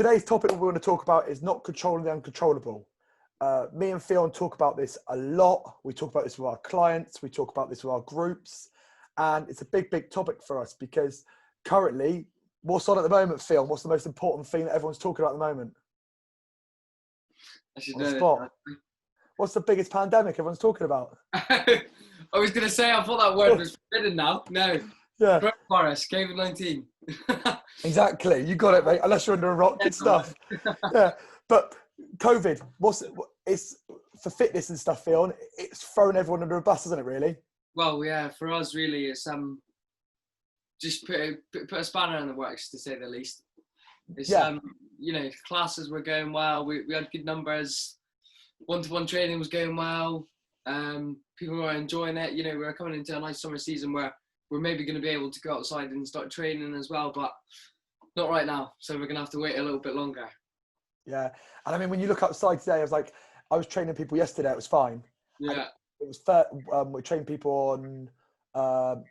Today's topic we want to talk about is not controlling the uncontrollable. Me and Fionn talk about this a lot. We talk about this with our clients. We talk about this with our groups. And it's a big, big topic for us because currently, what's on at the moment, Fionn? What's the most important thing that everyone's talking about at the moment? I should On the know. spot. What's the biggest pandemic everyone's talking about? I was going to say, I thought that word was forbidden now. No. Yeah. Coronavirus, COVID-19. Exactly. You got it, mate. Unless you're under a rock, good stuff. Yeah. But COVID, it's for fitness and stuff, Fionn, it's thrown everyone under a bus, isn't it, really? Well, yeah, for us, really, it's just put a spanner in the works, to say the least. It's, classes were going well. We had good numbers. One-to-one training was going well. People were enjoying it. You know, we're coming into a nice summer season where we're maybe going to be able to go outside and start training as well, but not right now. So we're going to have to wait a little bit longer. Yeah. And I mean, when you look outside today, I was training people yesterday. It was fine. Yeah. It was we trained people on,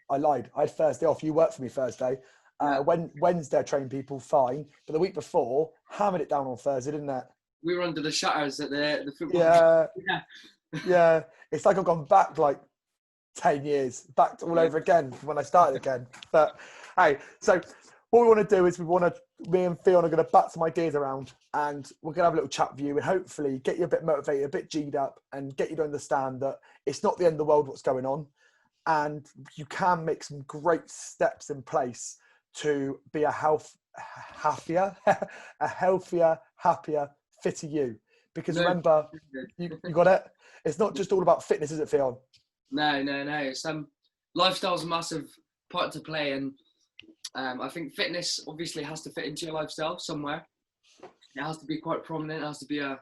I lied. I had Thursday off. You worked for me Thursday. Wednesday I trained people fine. But the week before, hammered it down on Thursday, didn't it? We were under the shutters at the football. Yeah. Yeah. It's like I've gone back like 10 years, back to all over again from when I started again. But hey, so what we want to do is me and Fionn are going to bat some ideas around and we're going to have a little chat with you and hopefully get you a bit motivated, a bit G'd up and get you to understand that it's not the end of the world what's going on and you can make some great steps in place to be a healthier, happier, fitter you. Because remember, you got it? It's not just all about fitness, is it, Fionn? No. It's lifestyle's a massive part to play, and I think fitness obviously has to fit into your lifestyle somewhere. It has to be quite prominent. It has to be not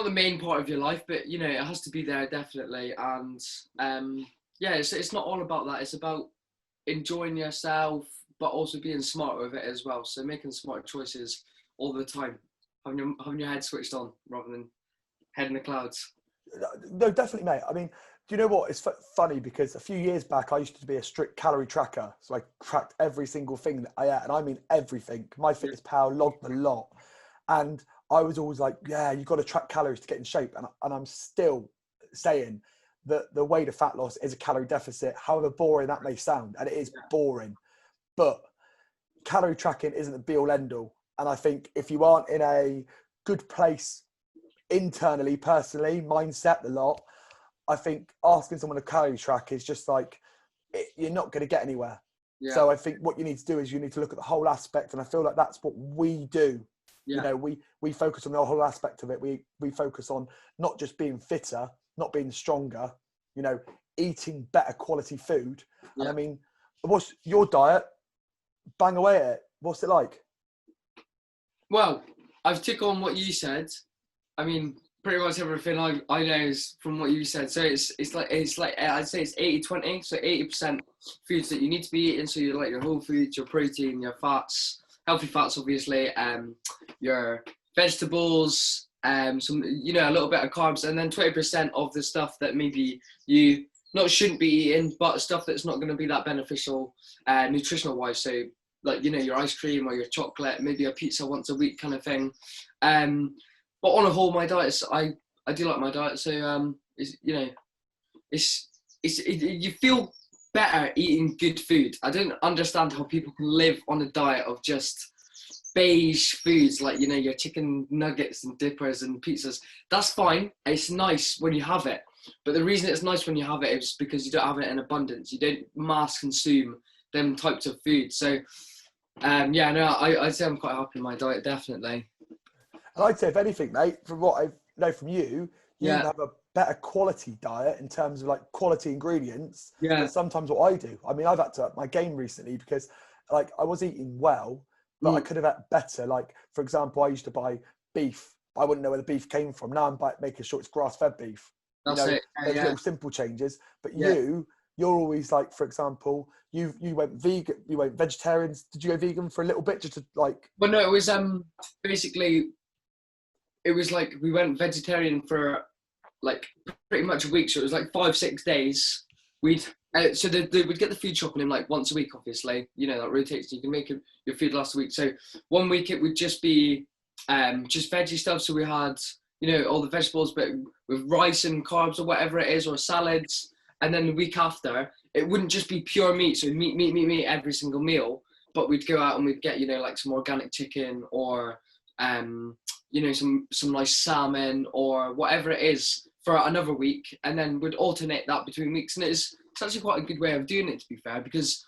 the main part of your life, but you know, it has to be there definitely. And it's not all about that. It's about enjoying yourself, but also being smart with it as well. So making smart choices all the time, having your head switched on rather than head in the clouds. No, definitely, mate. I mean, do you know what? It's funny because a few years back, I used to be a strict calorie tracker. So I tracked every single thing that I ate, and I mean everything. MyFitnessPal logged the lot. And I was always like, yeah, you've got to track calories to get in shape. And I'm still saying that the way to fat loss is a calorie deficit, however boring that may sound. And it is boring. But calorie tracking isn't the be all end all. And I think if you aren't in a good place internally, personally, mindset, the lot, I think asking someone to calorie track is just like, you're not going to get anywhere. Yeah. So I think what you need to do is you need to look at the whole aspect. And I feel like that's what we do. Yeah. You know, we focus on the whole aspect of it. We focus on not just being fitter, not being stronger, you know, eating better quality food. Yeah. And I mean, what's your diet? Bang away at it. What's it like? Well, I've took on what you said. I mean, pretty much everything I know is from what you said. So it's like I'd say it's 80-20. So 80% foods that you need to be eating. So you like your whole foods, your protein, your fats, healthy fats, obviously, your vegetables, some, you know, a little bit of carbs, and then 20% of the stuff that maybe you shouldn't be eating, but stuff that's not going to be that beneficial, nutritional wise. So like, you know, your ice cream or your chocolate, maybe a pizza once a week kind of thing. But on a whole, my diet, I do like my diet. So, you feel better eating good food. I don't understand how people can live on a diet of just beige foods, like, you know, your chicken nuggets and dippers and pizzas. That's fine. It's nice when you have it. But the reason it's nice when you have it is because you don't have it in abundance. You don't mass consume them types of food. So, I'd say I'm quite happy with my diet, definitely. And I'd say, if anything, mate, from what I know from you, have a better quality diet in terms of like quality ingredients than sometimes what I do. I mean, I've had to up my game recently because like I was eating well, but I could have had better. Like, for example, I used to buy beef. I wouldn't know where the beef came from. Now I'm making sure it's grass-fed beef. That's it. There's little simple changes. But you're always like, for example, you went vegan, you went vegetarian. Did you go vegan for a little bit just to like? Well, no, it was basically. It was like we went vegetarian for like pretty much a week. So it was like 5-6 days. We'd So they would get the food shopping in like once a week, obviously. You know, that rotates. You can make your food last week. So one week it would just be just veggie stuff. So we had, you know, all the vegetables, but with rice and carbs or whatever it is, or salads. And then the week after, it wouldn't just be pure meat. So meat every single meal. But we'd go out and we'd get, you know, like some organic chicken or, you know, some nice salmon or whatever it is for another week. And then we'd alternate that between weeks. And it's actually quite a good way of doing it, to be fair, because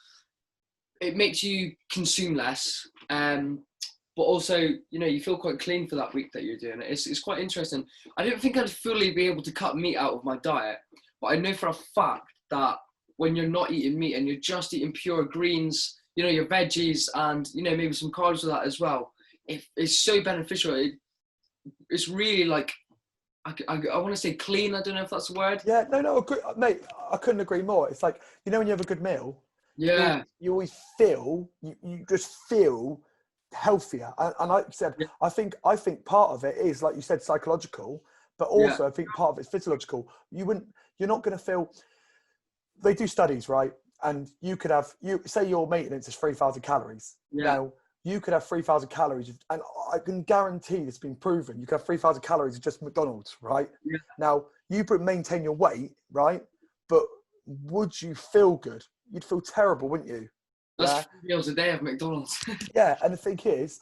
it makes you consume less. But also, you know, you feel quite clean for that week that you're doing it. It's quite interesting. I don't think I'd fully be able to cut meat out of my diet, but I know for a fact that when you're not eating meat and you're just eating pure greens, you know, your veggies and, you know, maybe some carbs with that as well, it's so beneficial. It's really like, I want to say clean. I don't know if that's a word. Yeah, no, agree, mate. I couldn't agree more. It's like, you know, when you have a good meal, Yeah. you always feel, you just feel healthier. And like you said, Yeah. I think part of it is, like you said, psychological, but also I think part of it's physiological. You're not going to feel. They do studies, right? And you could have, say your maintenance is 3,000 calories. Yeah. Now, you could have 3,000 calories, and I can guarantee it's been proven. You could have 3,000 calories of just McDonald's, right? Yeah. Now, you maintain your weight, right? But would you feel good? You'd feel terrible, wouldn't you? That's 3 meals a day of McDonald's. Yeah, and the thing is,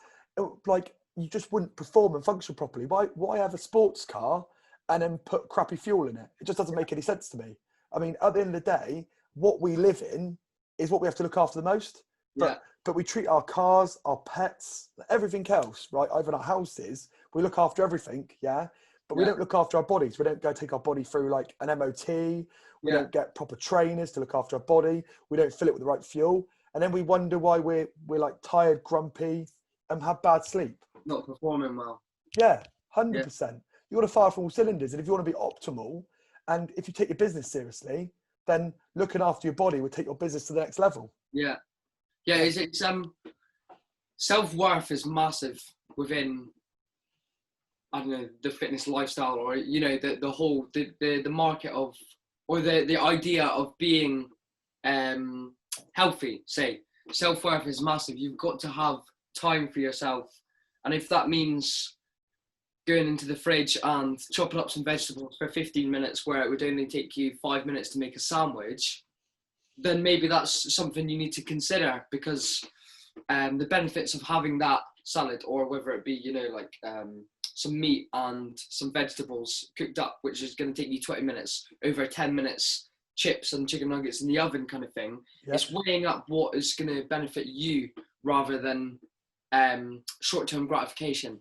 like, you just wouldn't perform and function properly. Why have a sports car and then put crappy fuel in it? It just doesn't make any sense to me. I mean, at the end of the day, what we live in is what we have to look after the most. But we treat our cars, our pets, everything else, right? Even our houses, we look after everything, yeah? But we don't look after our bodies. We don't go take our body through like an MOT. We don't get proper trainers to look after our body. We don't fill it with the right fuel. And then we wonder why we're like tired, grumpy, and have bad sleep. Not performing well. Yeah, 100%. You got to fire from all cylinders. And if you want to be optimal, and if you take your business seriously, then looking after your body would take your business to the next level. Yeah. Yeah, it's self-worth is massive within, I don't know, the fitness lifestyle, or, you know, the whole the market of, or the idea of being healthy. Say self-worth is massive. You've got to have time for yourself, and if that means going into the fridge and chopping up some vegetables for 15 minutes where it would only take you 5 minutes to make a sandwich, then maybe that's something you need to consider, because the benefits of having that salad, or whether it be, you know, like some meat and some vegetables cooked up, which is going to take you 20 minutes, over 10 minutes, chips and chicken nuggets in the oven kind of thing. Yeah. It's weighing up what is going to benefit you rather than short-term gratification.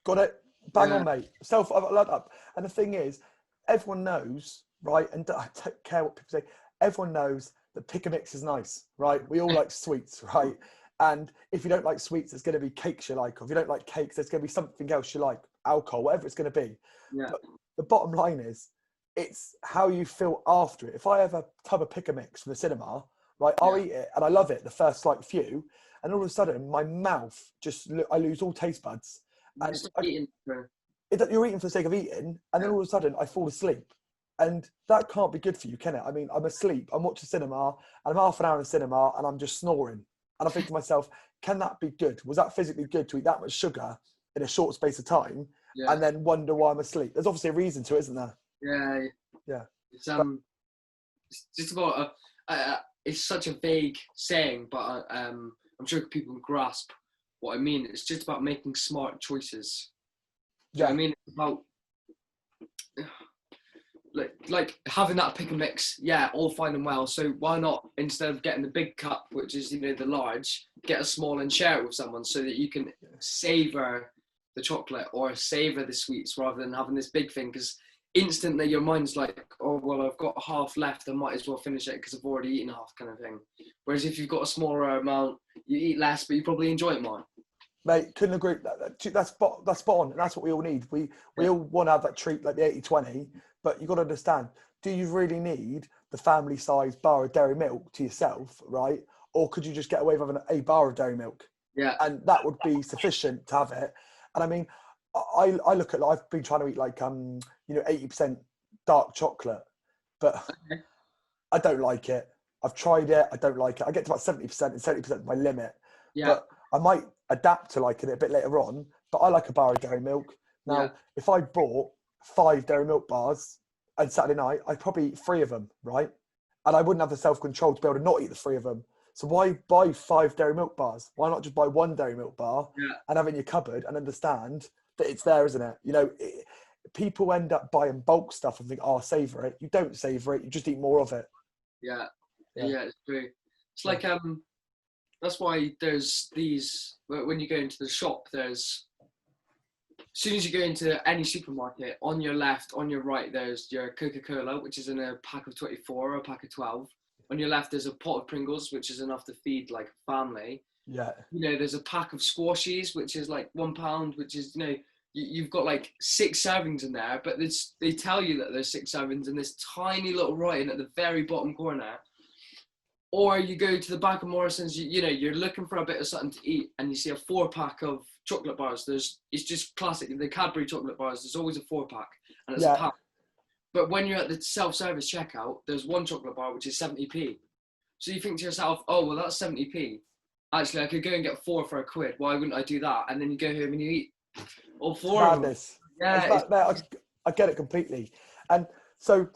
Got it. Bang on, mate. I love that. And the thing is, everyone knows, right? And I don't care what people say. Everyone knows that pick a mix is nice, right? We all like sweets, right? And if you don't like sweets, there's going to be cakes you like. Or if you don't like cakes, there's going to be something else you like, alcohol, whatever it's going to be. Yeah. But the bottom line is, it's how you feel after it. If I have a tub of pick a mix from the cinema, right, I'll eat it and I love it the first like few, and all of a sudden my mouth I lose all taste buds. And you're eating for the sake of eating, and then all of a sudden I fall asleep. And that can't be good for you, can it? I mean, I'm asleep, I'm watching cinema, and I'm half an hour in cinema, and I'm just snoring. And I think to myself, can that be good? Was that physically good to eat that much sugar in a short space of time, and then wonder why I'm asleep? There's obviously a reason to it, isn't there? Yeah. It's just about it's such a vague saying, but I'm sure people can grasp what I mean. It's just about making smart choices. Do you know what I mean? It's about like having that pick and mix, all fine and well. So why not, instead of getting the big cup, which is, you know, the large, get a small and share it with someone, so that you can savor the chocolate or savor the sweets rather than having this big thing, because instantly your mind's like, oh well, I've got half left, I might as well finish it because I've already eaten half, kind of thing. Whereas if you've got a smaller amount, you eat less, but you probably enjoy it more. Mate, couldn't agree. That's spot on, and that's what we all need. We all want to have that treat, like the 80-20, but you've got to understand, do you really need the family size bar of dairy milk to yourself, right? Or could you just get away with having a bar of dairy milk? Yeah. And that would be sufficient to have it. And I mean, I look at, I've been trying to eat like, 80% dark chocolate, but I don't like it. I've tried it, I don't like it. I get to about 70% and 70% is my limit. Yeah. But I might adapt to liking it a bit later on. But I like a bar of dairy milk. Now, if I bought 5 dairy milk bars on Saturday night, I'd probably eat 3 of them, right? And I wouldn't have the self-control to be able to not eat the 3 of them. So why buy 5 dairy milk bars? Why not just buy 1 dairy milk bar and have it in your cupboard and understand that it's there, isn't it? You know, people end up buying bulk stuff and think, oh, I'll savour it. You don't savour it. You just eat more of it. Yeah, it's true. It's like, that's why there's these, when you go into the shop, there's, as soon as you go into any supermarket, on your left, on your right, there's your Coca-Cola, which is in a pack of 24 or a pack of 12. On your left, there's a pot of Pringles, which is enough to feed like a family. Yeah. You know, there's a pack of squashies, which is like £1, which is, you know, you've got like 6 servings in there, but they tell you that there's 6 servings in this tiny little writing at the very bottom corner. Or you go to the back of Morrison's, you know, you're looking for a bit of something to eat and you see a 4-pack of chocolate bars. It's just classic, the Cadbury chocolate bars, there's always a 4-pack and it's a pack. But when you're at the self-service checkout, there's 1 chocolate bar, which is 70p. So you think to yourself, oh, well, that's 70p. Actually, I could go and get 4 for £1. Why wouldn't I do that? And then you go home and you eat all 4 of them. Yeah. I get it completely. And so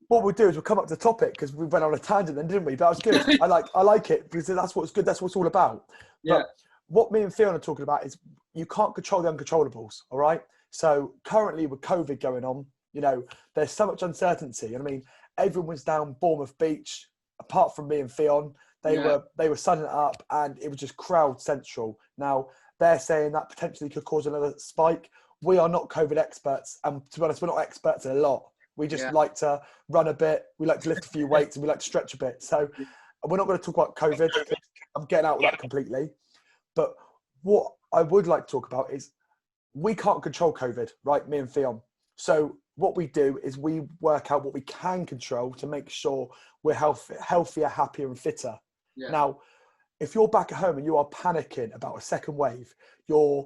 what we'll do is we'll come up to the topic because we went on a tangent then, didn't we? But that was good. I like it because that's what's good. That's what it's all about. Yeah. But what me and Fionn are talking about is you can't control the uncontrollables, all right? So currently with COVID going on, you know, there's so much uncertainty. I mean, everyone was down Bournemouth Beach, apart from me and Fionn. They were sunning it up and it was just crowd central. Now, they're saying that potentially could cause another spike. We are not COVID experts. And to be honest, we're not experts in a lot. We just like to run a bit. We like to lift a few weights and we like to stretch a bit. So we're not going to talk about COVID. I'm getting out of that completely. But what I would like to talk about is we can't control COVID, right? Me and Fionn. So what we do is we work out what we can control to make sure we're healthier, happier and fitter. Yeah. Now, if you're back at home and you are panicking about a second wave, you're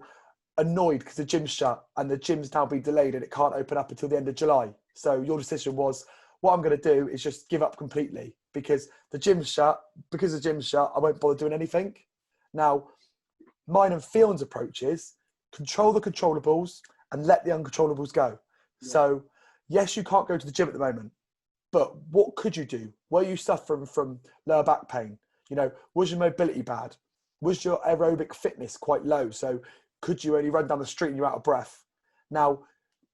annoyed because the gym's shut and the gym's now been delayed and it can't open up until the end of July. So your decision was, what I'm going to do is just give up completely because the gym's shut. Because the gym's shut, I won't bother doing anything. Now, mine and Fionn's approach is control the controllables and let the uncontrollables go. Yeah. So, yes, you can't go to the gym at the moment, but what could you do? Were you suffering from lower back pain? You know, was your mobility bad? Was your aerobic fitness quite low? So could you only run down the street and you're out of breath? Now,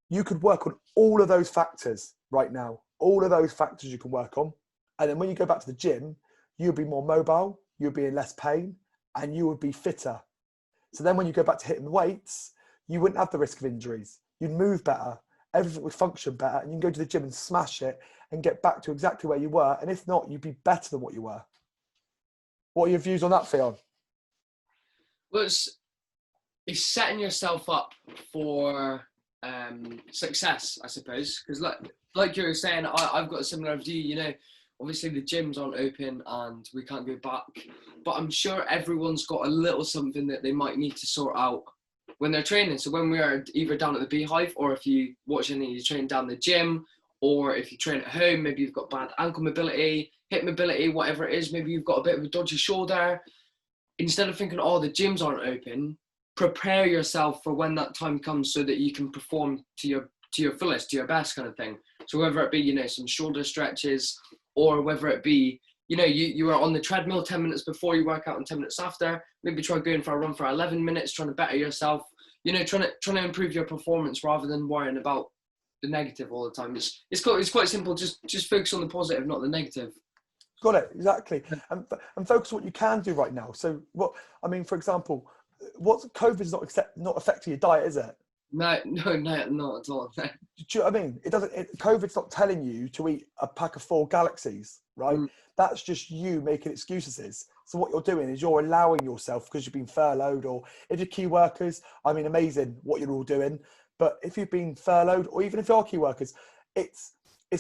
you could work on all of those factors right now. All of those factors you can work on. And then when you go back to the gym, you'll be more mobile, you'll be in less pain, and you would be fitter. So then when you go back to hitting the weights, you wouldn't have the risk of injuries. You'd move better. Everything would function better. And you can go to the gym and smash it and get back to exactly where you were. And if not, you'd be better than what you were. What are your views on that, Fionn? Well, it's setting yourself up for success, I suppose. Because like you were saying, I've got a similar view. You know, obviously the gyms aren't open and we can't go back. But I'm sure everyone's got a little something that they might need to sort out when they're training. So when we are either down at the Beehive, or if you watch any, you train down the gym, or if you train at home, maybe you've got bad ankle mobility, hip mobility, whatever it is, maybe you've got a bit of a dodgy shoulder. Instead of thinking, oh, the gyms aren't open, prepare yourself for when that time comes so that you can perform to your fullest, to your best kind of thing. So whether it be, you know, some shoulder stretches, or whether it be, you know, you are on the treadmill 10 minutes before you work out and 10 minutes after, maybe try going for a run for 11 minutes, trying to better yourself, you know, trying to improve your performance rather than worrying about the negative all the time. It's quite simple. Just focus on the positive, not the negative. Got it, exactly. And focus on what you can do right now. So for example, COVID's not affecting your diet, is it? No, not at all. No. Do you know what I mean? COVID's not telling you to eat a pack of 4 Galaxies, right? That's just you making excuses. So what you're doing is you're allowing yourself, because you've been furloughed, or if you're key workers, I mean, amazing what you're all doing. But if you've been furloughed, or even if you're key workers, it's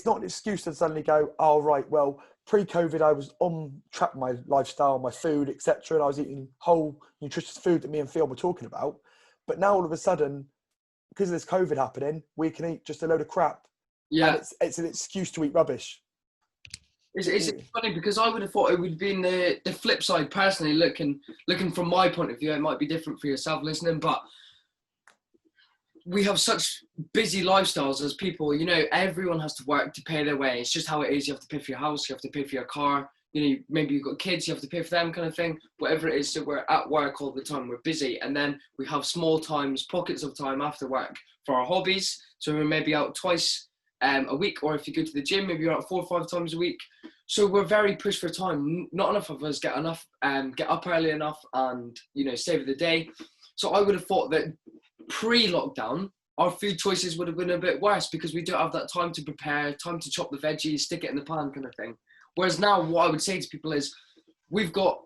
not an excuse to suddenly go, oh, right, well, pre-COVID, I was on track with my lifestyle, my food, etc. And I was eating whole, nutritious food that me and Fionn were talking about. But now all of a sudden, because of this COVID happening, we can eat just a load of crap. Yeah. And it's an excuse to eat rubbish. It's funny because I would have thought it would be in the flip side. Personally, looking from my point of view, it might be different for yourself listening, but we have such busy lifestyles as people. You know, everyone has to work to pay their way. It's just how it is. You have to pay for your house. You have to pay for your car. You know, maybe you've got kids. You have to pay for them, kind of thing. Whatever it is. So we're at work all the time. We're busy, and then we have small times, pockets of time after work for our hobbies. So we're maybe out twice a week, or if you go to the gym, maybe you're out 4 or 5 times a week. So we're very pushed for time. Not enough of us get up early enough, and you know, save the day. So I would have thought that pre-lockdown, our food choices would have been a bit worse because we don't have that time to prepare, time to chop the veggies, stick it in the pan, kind of thing. Whereas now, what I would say to people is, we've got.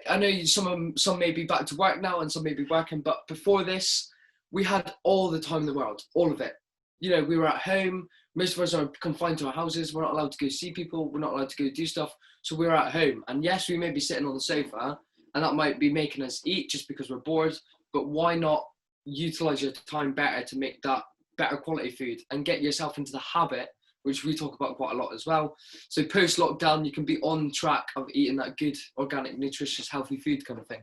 I know some may be back to work now, and some may be working, but before this, we had all the time in the world, all of it. You know, we were at home. Most of us are confined to our houses. We're not allowed to go see people. We're not allowed to go do stuff. So we're at home. And yes, we may be sitting on the sofa, and that might be making us eat just because we're bored. But why not utilize your time better to make that better quality food and get yourself into the habit, which we talk about quite a lot as well. So post-lockdown, you can be on track of eating that good, organic, nutritious, healthy food kind of thing.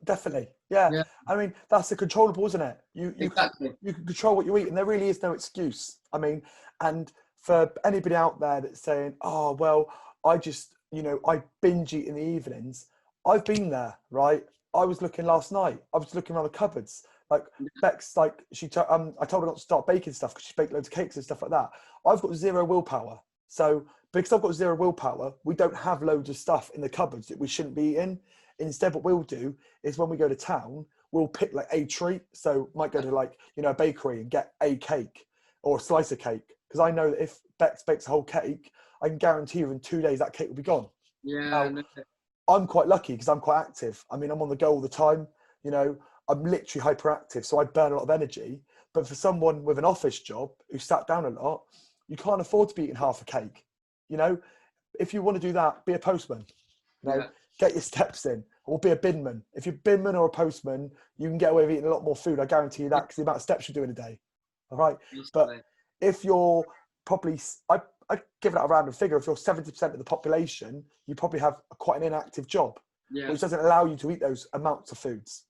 Definitely. Yeah. I mean, that's the controllable, isn't it? Exactly. You can control what you eat, and there really is no excuse. I mean, and for anybody out there that's saying, oh, well, I just, I binge eat in the evenings. I've been there, right? I was looking last night. I was looking around the cupboards. Like Bex, I told her not to start baking stuff because she baked loads of cakes and stuff like that. I've got zero willpower. So because I've got zero willpower, we don't have loads of stuff in the cupboards that we shouldn't be eating. Instead, what we'll do is when we go to town, we'll pick like a treat. So might go to a bakery and get a cake or a slice of cake. Because I know that if Bex bakes a whole cake, I can guarantee you in 2 days that cake will be gone. Yeah. Now, I'm quite lucky because I'm quite active. I mean, I'm on the go all the time. I'm literally hyperactive, so I burn a lot of energy. But for someone with an office job who sat down a lot, you can't afford to be eating half a cake. If you want to do that, be a postman. Get your steps in, or be a binman. If you're a binman or a postman, you can get away with eating a lot more food. I guarantee you that, because the amount of steps you do in a day. All right. But if you're probably, I give it a random figure. If you're 70% of the population, you probably have quite an inactive job, which doesn't allow you to eat those amounts of foods.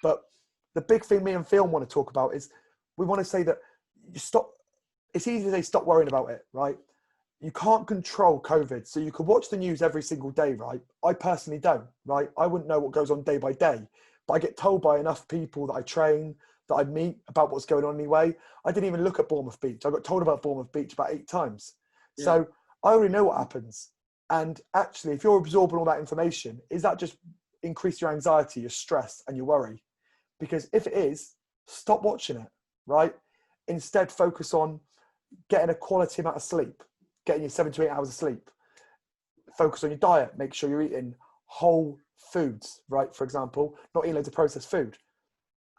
But the big thing me and Fionn want to talk about is we want to say that it's easy to say stop worrying about it, right? You can't control COVID. So you can watch the news every single day, right? I personally don't, right? I wouldn't know what goes on day by day, but I get told by enough people that I train, that I meet, about what's going on anyway. I didn't even look at Bournemouth Beach. I got told about Bournemouth Beach about 8 times. Yeah. So I already know what happens. And actually, if you're absorbing all that information, is that just increase your anxiety, your stress, and your worry? Because if it is, stop watching it, right? Instead, focus on getting a quality amount of sleep, getting your 7 to 8 hours of sleep. Focus on your diet. Make sure you're eating whole foods, right? For example, not eating loads of processed food.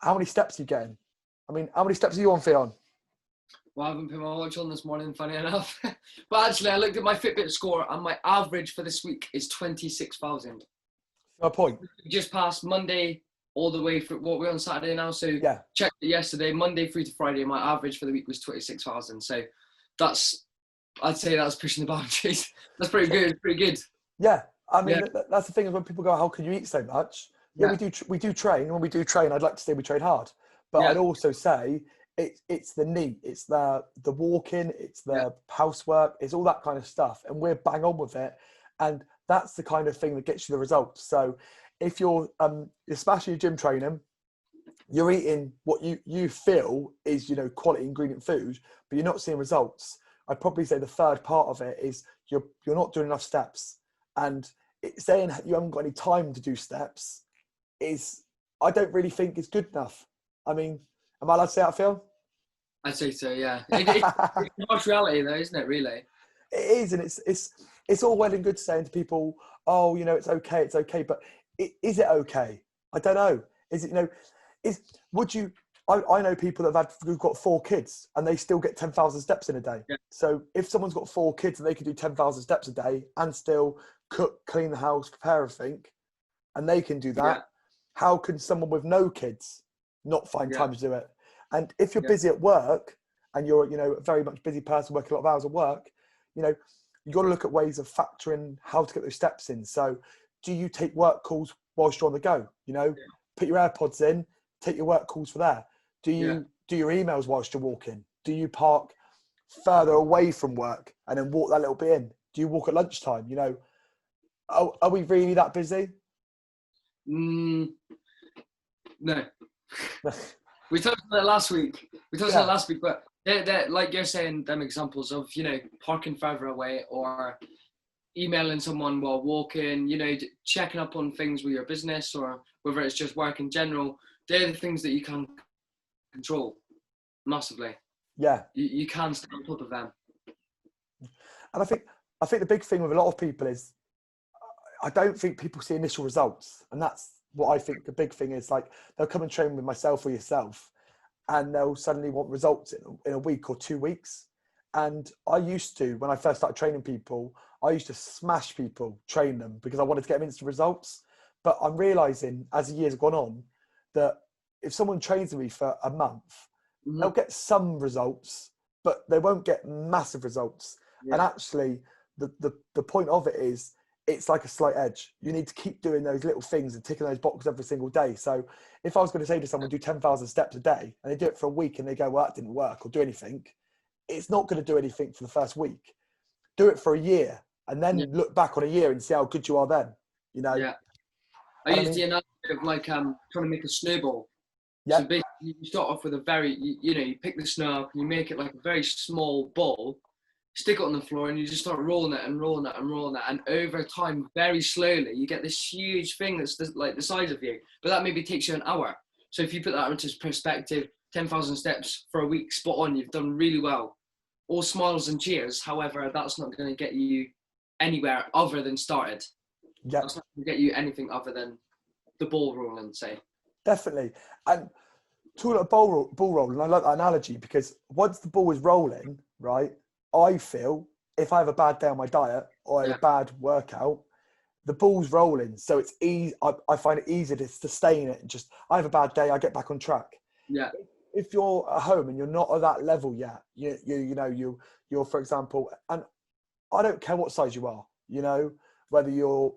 How many steps are you getting? I mean, how many steps are you on, Fionn? Well, I haven't put my watch on this morning, funny enough. But actually, I looked at my Fitbit score, and my average for this week is 26,000. No point. Just past Monday, all the way through, what we're on Saturday now. So checked it yesterday, Monday through to Friday. My average for the week was 26,000. So I'd say that's pushing the boundaries. That's pretty good. Pretty good. Yeah. I mean, that's the thing is when people go, how can you eat so much? Yeah, we do train. And when we do train, I'd like to say we train hard. But I'd also say it's the NEAT, it's the walking, it's the housework, it's all that kind of stuff. And we're bang on with it. And that's the kind of thing that gets you the results. So if you're smashing your gym training, you're eating what you feel is, quality ingredient food, but you're not seeing results. I'd probably say the third part of it is you're not doing enough steps. And saying you haven't got any time to do steps I don't really think it's good enough. I mean, am I allowed to say that, Phil? I'd say so, yeah. It's harsh reality though, isn't it, really? It is, and it's all well and good saying to people, oh, it's okay. But is it okay? I don't know. Is it, I know people who've got 4 kids and they still get 10,000 steps in a day. Yeah. So if someone's got 4 kids and they can do 10,000 steps a day and still cook, clean the house, prepare everything, and they can do that, how can someone with no kids not find time to do it? And if you're busy at work and you're, a very much busy person working a lot of hours at work, you got to look at ways of factoring how to get those steps in. So do you take work calls whilst you're on the go? You know, put your AirPods in, take your work calls for there. Do you do your emails whilst you're walking? Do you park further away from work and then walk that little bit in? Do you walk at lunchtime? You know, are we really that busy? No. We talked about it last week. But they're, like you're saying, them examples of, you know, parking further away or emailing someone while walking, you know, checking up on things with your business or whether it's just work in general. They're the things that you can control massively. Yeah. You can stay on top of them. And I think the big thing with a lot of people is I don't think people see initial results. And that's what I think the big thing is. Like, they'll come and train with myself or yourself and they'll suddenly want results in a week or 2 weeks. And I used to, when I first started training people, I used to smash people, train them because I wanted to get them instant results. But I'm realizing as the years have gone on that if someone trains with me for a month, they'll get some results, but they won't get massive results. Yeah. And actually, the point of it is, it's like a slight edge. You need to keep doing those little things and ticking those boxes every single day. So if I was going to say to someone, do 10,000 steps a day, and they do it for a week and they go, well, that didn't work or do anything, it's not going to do anything for the first week. Do it for a year and then look back on a year and see how good you are then, you know? Yeah. I used the analogy of like trying to make a snowball. Yeah. So basically you start off with a very, you know, you pick the snow up and you make it like a very small ball, stick it on the floor and you just start rolling it and rolling it and rolling it. And over time, very slowly, you get this huge thing that's like the size of you. But that maybe takes you an hour. So if you put that into perspective, 10,000 steps for a week, spot on, you've done really well. All smiles and cheers. However, that's not going to get you anywhere other than started. Yeah. That's not going to get you anything other than the ball rolling, say. Definitely. And talking about ball rolling, I like that analogy because once the ball is rolling, right, I feel if I have a bad day on my diet or a bad workout, the ball's rolling. So it's easy. I find it easier to sustain it. And just, I have a bad day, I get back on track. Yeah. If you're at home and you're not at that level yet, you're, for example, and I don't care what size you are, you know, whether you're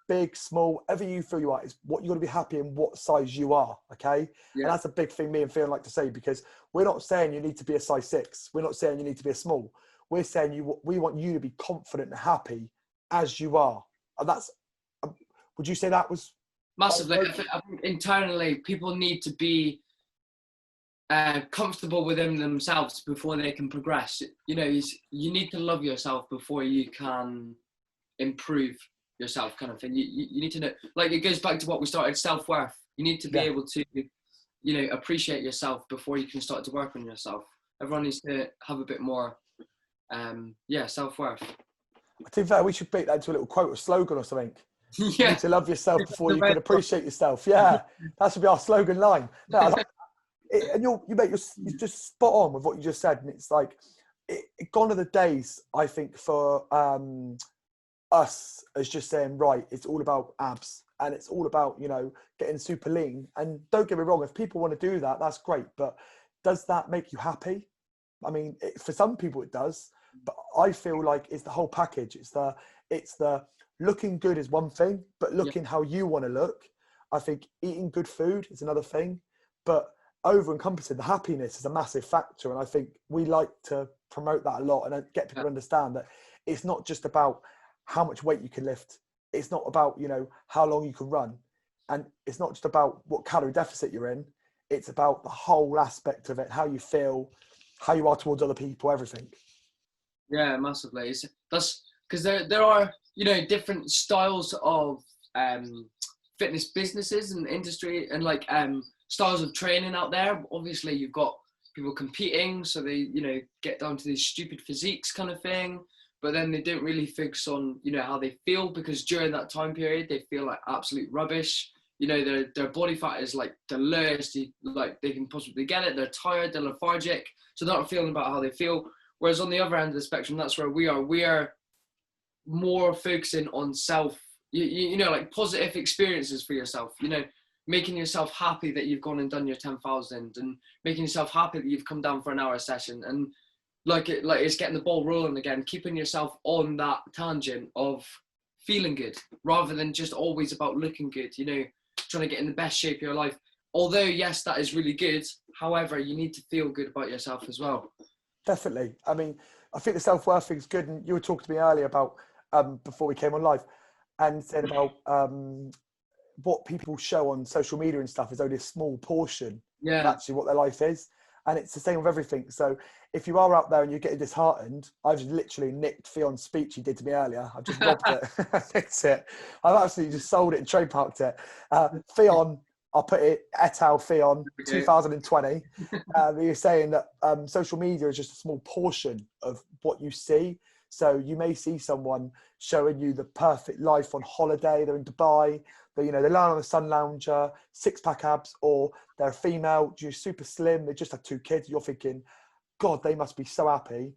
big, small, whatever you feel you are, is what you got to be happy in what size you are. Okay. Yeah. And that's a big thing me and Fionn like to say, because we're not saying you need to be a size 6. We're not saying you need to be a small. We're saying we want you to be confident and happy as you are. And that's, would you say that was massively? I think internally people need to be comfortable within themselves before they can progress. You know, you need to love yourself before you can improve yourself, kind of thing. You need to know, like, it goes back to what we started, self-worth. You need to be able to, you know, appreciate yourself before you can start to work on yourself. Everyone needs to have a bit more self-worth. I think that we should make that into a little quote or slogan or something. Yeah. You need to love yourself before you can appreciate yourself. Yeah, that should be our slogan line. No, I like it, and you're just spot on with what you just said. And it's like, gone are the days, I think, for us as just saying, right, it's all about abs and it's all about, you know, getting super lean. And don't get me wrong, if people want to do that, that's great. But does that make you happy? I mean, for some people it does, but I feel like it's the whole package. It's the looking good is one thing, but looking how you want to look. I think eating good food is another thing, but over encompassing the happiness is a massive factor. And I think we like to promote that a lot and get people to understand that it's not just about how much weight you can lift. It's not about, you know, how long you can run. And it's not just about what calorie deficit you're in. It's about the whole aspect of it, how you feel, how you are towards other people, everything. Yeah, massively. That's because there are, you know, different styles of fitness businesses and industry and like styles of training out there. Obviously, you've got people competing, so they, you know, get down to these stupid physiques kind of thing. But then they don't really focus on, you know, how they feel, because during that time period, they feel like absolute rubbish. You know, their body fat is like the lowest like they can possibly get it. They're tired, they're lethargic, so they're not feeling about how they feel. Whereas on the other end of the spectrum, that's where we are. We are more focusing on self, you know, like positive experiences for yourself, you know, making yourself happy that you've gone and done your 10,000 and making yourself happy that you've come down for an hour session. And like it's getting the ball rolling again, keeping yourself on that tangent of feeling good rather than just always about looking good, you know, trying to get in the best shape of your life. Although, yes, that is really good. However, you need to feel good about yourself as well. Definitely. I mean, I think the self-worth thing's good. And you were talking to me earlier about, before we came on live, and said about what people show on social media and stuff is only a small portion of actually what their life is. And it's the same with everything. So if you are out there and you're getting disheartened, I've just literally nicked Fionn's speech he did to me earlier. I've just robbed it. Nicked it. I've absolutely just sold it and trade parked it. Fionn, I'll put it, et al. Fionn, 2020. You're saying that social media is just a small portion of what you see. So you may see someone showing you the perfect life on holiday. They're in Dubai. They, you know, they lie on a sun lounger, 6-pack abs, or they're a female, you're super slim. They just have 2 kids. You're thinking, God, they must be so happy.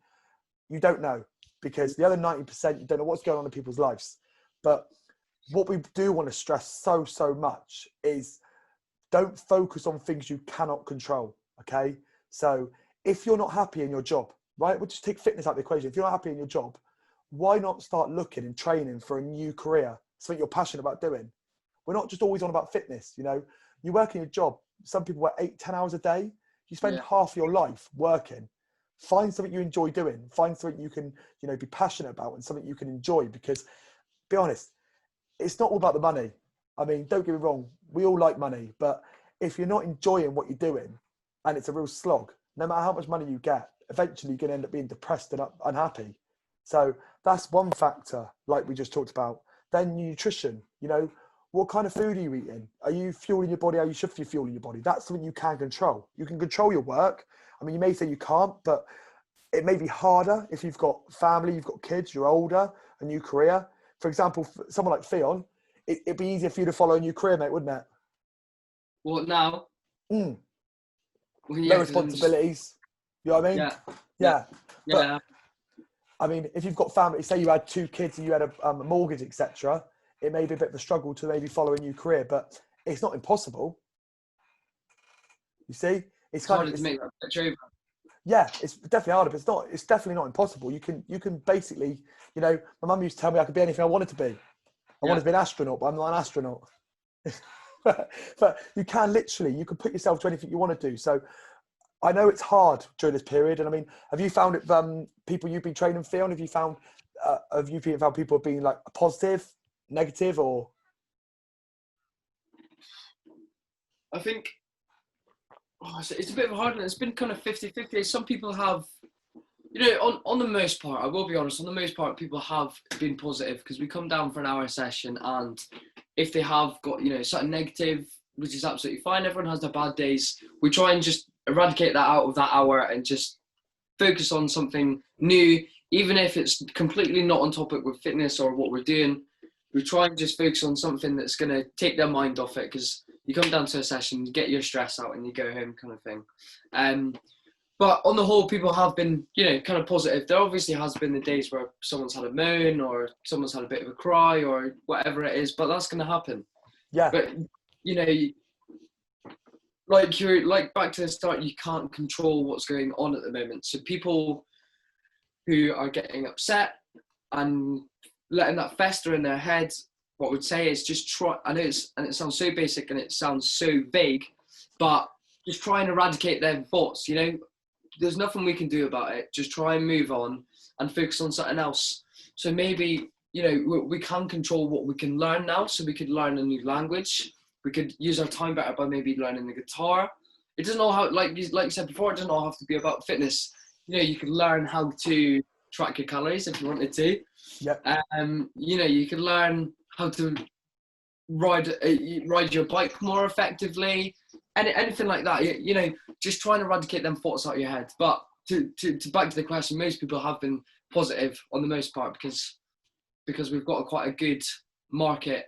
You don't know, because the other 90%, you don't know what's going on in people's lives. But what we do want to stress so much is don't focus on things you cannot control. Okay. So if you're not happy in your job, right? We'll just take fitness out of the equation. If you're not happy in your job, why not start looking and training for a new career, something you're passionate about doing? We're not just always on about fitness. You know, you work in your job. Some people work 8-10 hours a day. You spend half your life working. Find something you enjoy doing. Find something you can, you know, be passionate about, and something you can enjoy. Because, be honest, it's not all about the money. I mean, don't get me wrong. We all like money, but if you're not enjoying what you're doing, and it's a real slog, no matter how much money you get, eventually you're going to end up being depressed and unhappy. So that's one factor, like we just talked about. Then nutrition. You know, what kind of food are you eating? Are you fueling your body how you should be fueling your body? That's something you can control. You can control your work. I mean, you may say you can't, but it may be harder if you've got family, you've got kids, you're older, a new career. For example, for someone like Fionn, it'd be easier for you to follow a new career, mate, wouldn't it? What now? Well, yeah, no responsibilities. You know what I mean? Yeah. But, I mean, if you've got family, say you had 2 kids and you had a mortgage, etc., it may be a bit of a struggle to maybe follow a new career, but it's not impossible. You see, it's harder to make that switch over. Yeah, it's definitely harder, but it's definitely not impossible. You can basically, you know, my mum used to tell me I could be anything I wanted to be. I wanted to be an astronaut, but I'm not an astronaut. but you can put yourself to anything you want to do. So I know it's hard during this period. And I mean, have you found it, people you've been training, Fionn, have you found people being like positive, negative, or? I think it's a bit of a hard one. It's been kind of 50-50. Some people have, you know, on the most part, I will be honest, on the most part, people have been positive, because we come down for an hour session, and if they have got, you know, something negative, which is absolutely fine, everyone has their bad days, we try and just eradicate that out of that hour and just focus on something new, even if it's completely not on topic with fitness or what we're doing. We try and just focus on something that's going to take their mind off it, because you come down to a session, you get your stress out and you go home, kind of thing. But on the whole, people have been, you know, kind of positive. There obviously has been the days where someone's had a moan or someone's had a bit of a cry or whatever it is, but that's going to happen. Yeah. But, you know, like back to the start, you can't control what's going on at the moment. So people who are getting upset and letting that fester in their heads, what I would say is just try, and it sounds so basic and it sounds so vague, but just try and eradicate their thoughts, you know. There's nothing we can do about it. Just try and move on and focus on something else. So maybe, you know, we can control what we can learn now. So we could learn a new language. We could use our time better by maybe learning the guitar. It doesn't all have, like you said before, it doesn't all have to be about fitness. You know, you could learn how to track your calories if you wanted to. Yeah. You know, you could learn how to ride your bike more effectively. Anything like that, you know, just try and eradicate them thoughts out of your head. But to back to the question, most people have been positive on the most part, because we've got quite a good market,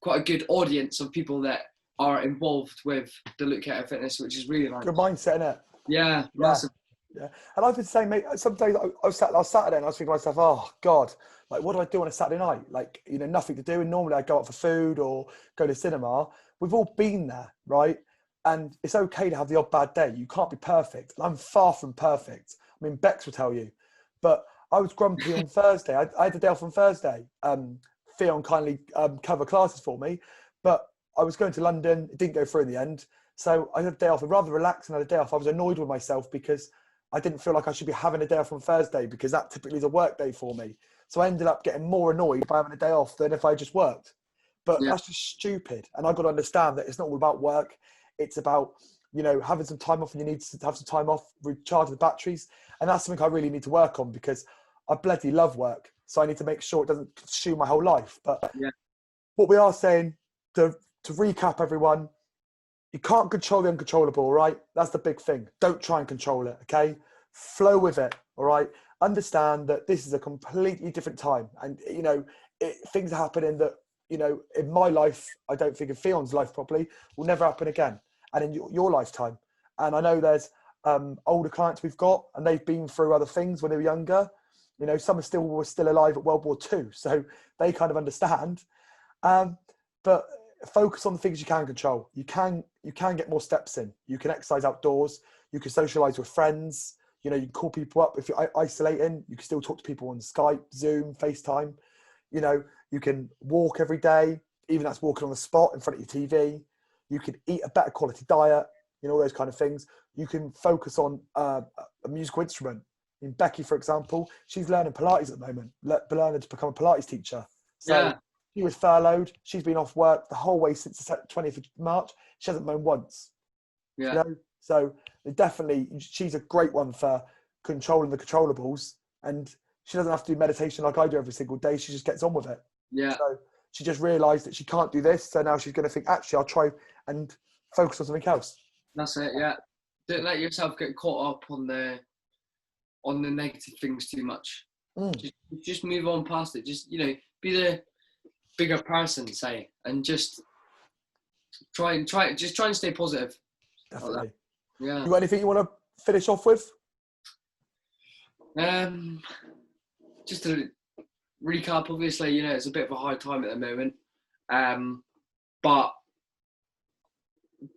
quite a good audience of people that are involved with the Hayter Fitness, which is really nice. Good mindset, innit? Yeah, massive. Yeah. And I've been saying, mate, some days I was sat last Saturday and I was thinking to myself, oh God, like what do I do on a Saturday night? Like, you know, nothing to do. And normally I go out for food or go to cinema. We've all been there, right? And it's okay to have the odd bad day. You can't be perfect. And I'm far from perfect. I mean, Bex will tell you. But I was grumpy on Thursday. I had a day off on Thursday. Fionn kindly covered classes for me, but I was going to London. It didn't go through in the end. So I had a day off. I'd rather relax and had a day off. I was annoyed with myself because I didn't feel like I should be having a day off on Thursday because that typically is a work day for me. So I ended up getting more annoyed by having a day off than if I just worked. But that's just stupid. And I've got to understand that it's not all about work. It's about, you know, having some time off, and you need to have some time off, recharge the batteries. And that's something I really need to work on because I bloody love work. So I need to make sure it doesn't consume my whole life. But what we are saying, to recap everyone, you can't control the uncontrollable, all right? That's the big thing. Don't try and control it, okay? Flow with it, all right? Understand that this is a completely different time. And, you know, things are happening that, you know, in my life, I don't think in Fionn's life probably, will never happen again. And in your lifetime. And I know there's older clients we've got, and they've been through other things when they were younger. You know, some were still alive at World War II, so they kind of understand. But focus on the things you can control. You can get more steps in. You can exercise outdoors. You can socialise with friends. You know, you can call people up. If you're isolating, you can still talk to people on Skype, Zoom, FaceTime. You know, you can walk every day, even that's walking on the spot in front of your TV. You can eat a better quality diet, you know, all those kind of things. You can focus on a musical instrument. In Becky, for example, she's learning Pilates at the moment, learning to become a Pilates teacher. So she was furloughed. She's been off work the whole way since the 20th of March. She hasn't mown once. Yeah. You know? So definitely, she's a great one for controlling the controllables. And she doesn't have to do meditation like I do every single day. She just gets on with it. Yeah. So she just realised that she can't do this. So now she's going to think, actually, I'll try and focus on something else. That's it, yeah. Don't let yourself get caught up on the negative things too much. Just move on past it. Just, you know, be the bigger person, say, and just try and stay positive. Definitely. Like yeah. You got anything you want to finish off with? Just to recap, obviously, you know, it's a bit of a hard time at the moment. But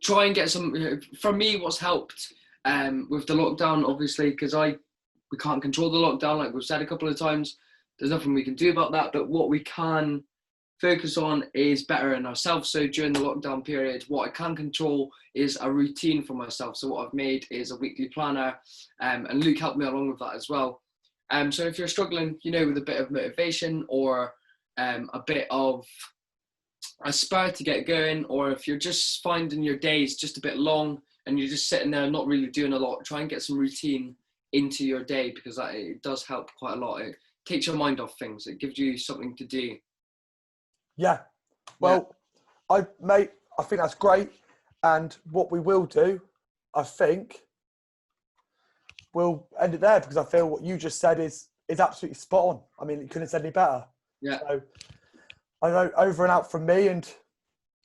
try and get some, you know, for me, what's helped with the lockdown, obviously, because we can't control the lockdown, like we've said a couple of times. There's nothing we can do about that, but what we can focus on is bettering ourselves. So during the lockdown period, what I can control is a routine for myself. So what I've made is a weekly planner, and Luke helped me along with that as well. So if you're struggling, you know, with a bit of motivation or a bit of a spur to get going, or if you're just finding your days just a bit long and you're just sitting there not really doing a lot, try and get some routine into your day, because it does help quite a lot. It takes your mind off things. It gives you something to do. Yeah. Well, I think that's great. And what we will do, I think, we'll end it there, because I feel what you just said is absolutely spot on. I mean, you couldn't have said any better. Yeah. So I know, over and out from me, and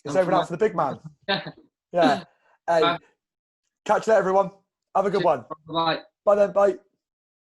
it's over and out for the big man. Yeah. Hey, catch you later, everyone. Have a good one. Bye. Bye then. Bye.